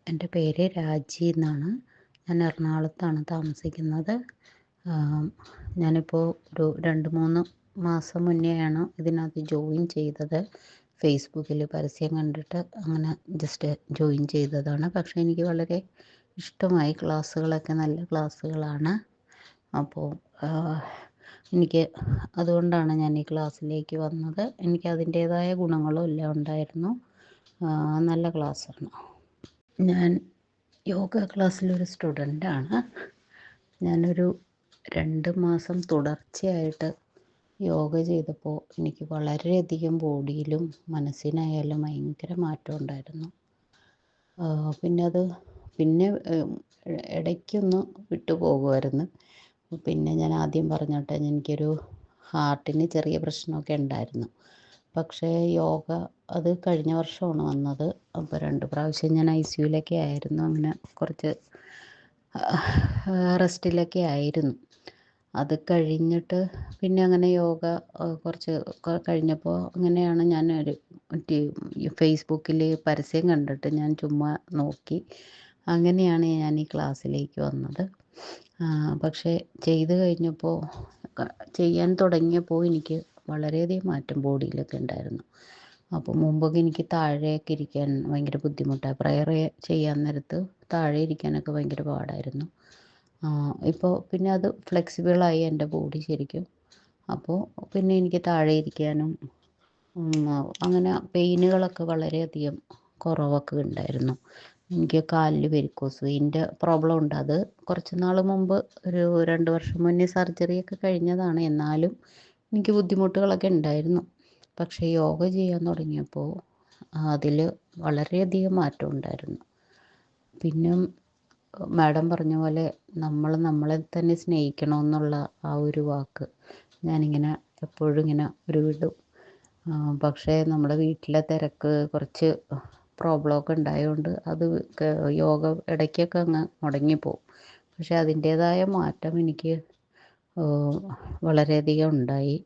എൻ്റെ പേര് രാജി എന്നാണ്. ഞാൻ എറണാകുളത്താണ് താമസിക്കുന്നത്. ഞാനിപ്പോൾ ഒരു 2-3 മാസം മുന്നെയാണ് ഇതിനകത്ത് ജോയിൻ ചെയ്തത്. ഫേസ്ബുക്കിൽ പരസ്യം കണ്ടിട്ട് അങ്ങനെ ജസ്റ്റ് ജോയിൻ ചെയ്തതാണ്. പക്ഷേ എനിക്ക് വളരെ ഇഷ്ടമായി. ക്ലാസ്സുകളൊക്കെ നല്ല ക്ലാസ്സുകളാണ്. അപ്പോൾ എനിക്ക് അതുകൊണ്ടാണ് ഞാൻ ഈ ക്ലാസ്സിലേക്ക് വന്നത്. എനിക്ക് അതിൻ്റേതായ ഗുണങ്ങളും എല്ലാം ഉണ്ടായിരുന്നു. നല്ല ക്ലാസ്സാണ്. ഞാൻ യോഗ ക്ലാസ്സിലൊരു സ്റ്റുഡൻ്റാണ്. ഞാനൊരു 2 മാസം തുടർച്ചയായിട്ട് യോഗ ചെയ്തപ്പോൾ എനിക്ക് വളരെയധികം ബോഡിയിലും മനസ്സിനായാലും ഭയങ്കര മാറ്റം ഉണ്ടായിരുന്നു. പിന്നെ ഇടയ്ക്കൊന്ന് വിട്ടു പോകുമായിരുന്നു. പിന്നെ ഞാൻ ആദ്യം പറഞ്ഞോട്ടെ, എനിക്കൊരു ഹാർട്ടിന് ചെറിയ പ്രശ്നമൊക്കെ ഉണ്ടായിരുന്നു. പക്ഷേ യോഗ അത് കഴിഞ്ഞ വർഷമാണ് വന്നത്. അപ്പോൾ 2 പ്രാവശ്യം ഞാൻ ICUവിലൊക്കെ ആയിരുന്നു. അങ്ങനെ കുറച്ച് റെസ്റ്റിലൊക്കെ ആയിരുന്നു. അത് കഴിഞ്ഞിട്ട് പിന്നെ അങ്ങനെ യോഗ കുറച്ച് കഴിഞ്ഞപ്പോൾ അങ്ങനെയാണ് ഞാനൊരു ഫേസ്ബുക്കിൽ പരസ്യം കണ്ടിട്ട് ഞാൻ ചുമ്മാ നോക്കി. അങ്ങനെയാണ് ഞാൻ ഈ ക്ലാസ്സിലേക്ക് വന്നത്. പക്ഷേ ചെയ്ത് കഴിഞ്ഞപ്പോൾ ചെയ്യാൻ തുടങ്ങിയപ്പോൾ എനിക്ക് വളരെയധികം മാറ്റം ബോഡിയിലൊക്കെ ഉണ്ടായിരുന്നു. അപ്പോൾ മുമ്പൊക്കെ എനിക്ക് താഴെയൊക്കെ ഇരിക്കാൻ ഭയങ്കര ബുദ്ധിമുട്ടാണ്. പ്രയർ ചെയ്യാൻ നേരത്ത് താഴെ ഇരിക്കാനൊക്കെ ഭയങ്കര പാടായിരുന്നു. ഇപ്പോൾ പിന്നെ അത് ഫ്ലെക്സിബിളായി എൻ്റെ ബോഡി ശരിക്കും. അപ്പോൾ പിന്നെ എനിക്ക് താഴെ ഇരിക്കാനും അങ്ങനെ പെയിനുകളൊക്കെ വളരെയധികം കുറവൊക്കെ ഉണ്ടായിരുന്നു. എനിക്ക് കാലിൽ വെരിക്കോസ് വെയിൻ്റെ പ്രോബ്ലം ഉണ്ട്. അത് കുറച്ച് നാൾ മുമ്പ് ഒരു 2 വർഷം മുന്നേ സർജറിയൊക്കെ കഴിഞ്ഞതാണ്. എന്നാലും എനിക്ക് ബുദ്ധിമുട്ടുകളൊക്കെ ഉണ്ടായിരുന്നു. പക്ഷേ യോഗ ചെയ്യാൻ തുടങ്ങിയപ്പോൾ അതിൽ വളരെയധികം മാറ്റം ഉണ്ടായിരുന്നു. പിന്നെ മാഡം പറഞ്ഞ പോലെ നമ്മളെ തന്നെ സ്നേഹിക്കണമെന്നുള്ള ആ ഒരു വാക്ക് ഞാനിങ്ങനെ എപ്പോഴും ഇങ്ങനെ വിടും. പക്ഷേ നമ്മുടെ വീട്ടിലെ തിരക്ക് കുറച്ച് പ്രോബ്ലമൊക്കെ ഉണ്ടായതുകൊണ്ട് അത് യോഗ ഇടയ്ക്കൊക്കെ അങ്ങ് മുടങ്ങിപ്പോവും. പക്ഷേ അതിൻ്റേതായ മാറ്റം എനിക്ക് വളരെയധികം ഉണ്ടായി.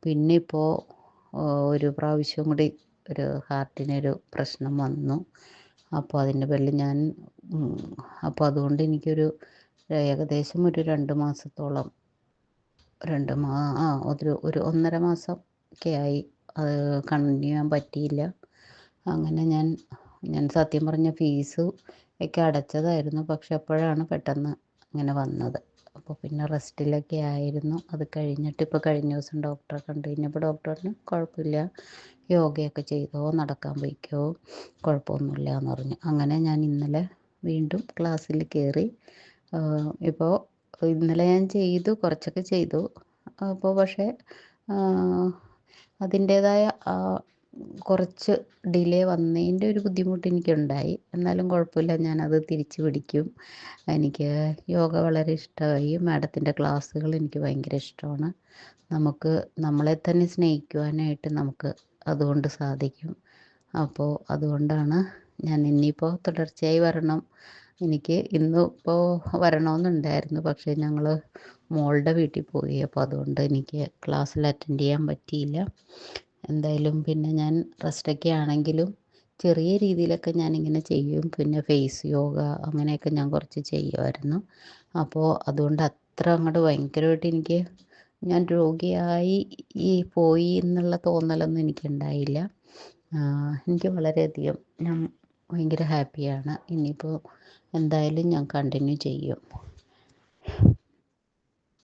പിന്നെ ഇപ്പോൾ ഒരു പ്രാവശ്യം കൂടി ഒരു ഹാർട്ടിനൊരു പ്രശ്നം വന്നു. അപ്പോൾ അതിൻ്റെ പേരിൽ അപ്പോൾ അതുകൊണ്ട് എനിക്കൊരു ഏകദേശം ഒരു 2 മാസത്തോളം ഒരു 1.5 മാസം ഒക്കെ ആയി. അത് കണ്ടിന്യൂ ചെയ്യാൻ പറ്റിയില്ല. അങ്ങനെ ഞാൻ സത്യം പറഞ്ഞ ഫീസ് ഒക്കെ അടച്ചതായിരുന്നു. പക്ഷെ അപ്പോഴാണ് പെട്ടെന്ന് ഇങ്ങനെ വന്നത്. അപ്പോൾ പിന്നെ റെസ്റ്റിലൊക്കെ ആയിരുന്നു. അത് കഴിഞ്ഞിട്ട് ഇപ്പോൾ കഴിഞ്ഞ ദിവസം ഡോക്ടറെ കണ്ടു കഴിഞ്ഞപ്പോൾ ഡോക്ടർ പറഞ്ഞു കുഴപ്പമില്ല, യോഗയൊക്കെ ചെയ്തോ, നടക്കാൻ പോയിക്കോ, കുഴപ്പമൊന്നുമില്ല എന്ന് പറഞ്ഞു. അങ്ങനെ ഞാൻ ഇന്നലെ വീണ്ടും ക്ലാസ്സിൽ കയറി. ഇപ്പോൾ ഇന്നലെ ഞാൻ കുറച്ചൊക്കെ ചെയ്തു. അപ്പോൾ പക്ഷേ അതിൻ്റേതായ കുറച്ച് ഡിലേ വന്നതിൻ്റെ ഒരു ബുദ്ധിമുട്ട് എനിക്കുണ്ടായി. എന്നാലും കുഴപ്പമില്ല, ഞാനത് തിരിച്ചു പിടിക്കും. എനിക്ക് യോഗ വളരെ ഇഷ്ടമായി. മാഡത്തിൻ്റെ ക്ലാസ്സുകൾ എനിക്ക് ഭയങ്കര ഇഷ്ടമാണ്. നമുക്ക് നമ്മളെ തന്നെ സ്നേഹിക്കുവാനായിട്ട് നമുക്ക് അതുകൊണ്ട് സാധിക്കും. അപ്പോൾ അതുകൊണ്ടാണ് ഞാൻ ഇനിയിപ്പോൾ തുടർച്ചയായി വരണം. എനിക്ക് ഇന്നിപ്പോൾ വരണമെന്നുണ്ടായിരുന്നു. പക്ഷേ ഞങ്ങൾ മോളുടെ വീട്ടിൽ പോയി. അപ്പോൾ അതുകൊണ്ട് എനിക്ക് ക്ലാസ്സിൽ അറ്റൻഡ് ചെയ്യാൻ പറ്റിയില്ല. എന്തായാലും പിന്നെ ഞാൻ റെസ്റ്റൊക്കെ ആണെങ്കിലും ചെറിയ രീതിയിലൊക്കെ ഞാനിങ്ങനെ ചെയ്യും. പിന്നെ ഫേസ് യോഗ അങ്ങനെയൊക്കെ ഞാൻ കുറച്ച് ചെയ്യുമായിരുന്നു. അപ്പോൾ അതുകൊണ്ട് അത്ര അങ്ങോട്ട് ഭയങ്കരമായിട്ട് ഞാൻ രോഗിയായി പോയി എന്നുള്ള തോന്നലൊന്നും എനിക്കുണ്ടായില്ല. എനിക്ക് വളരെയധികം ഞാൻ ഭയങ്കര ഹാപ്പിയാണ്. ഇനിയിപ്പോൾ എന്തായാലും ഞാൻ കണ്ടിന്യൂ ചെയ്യും.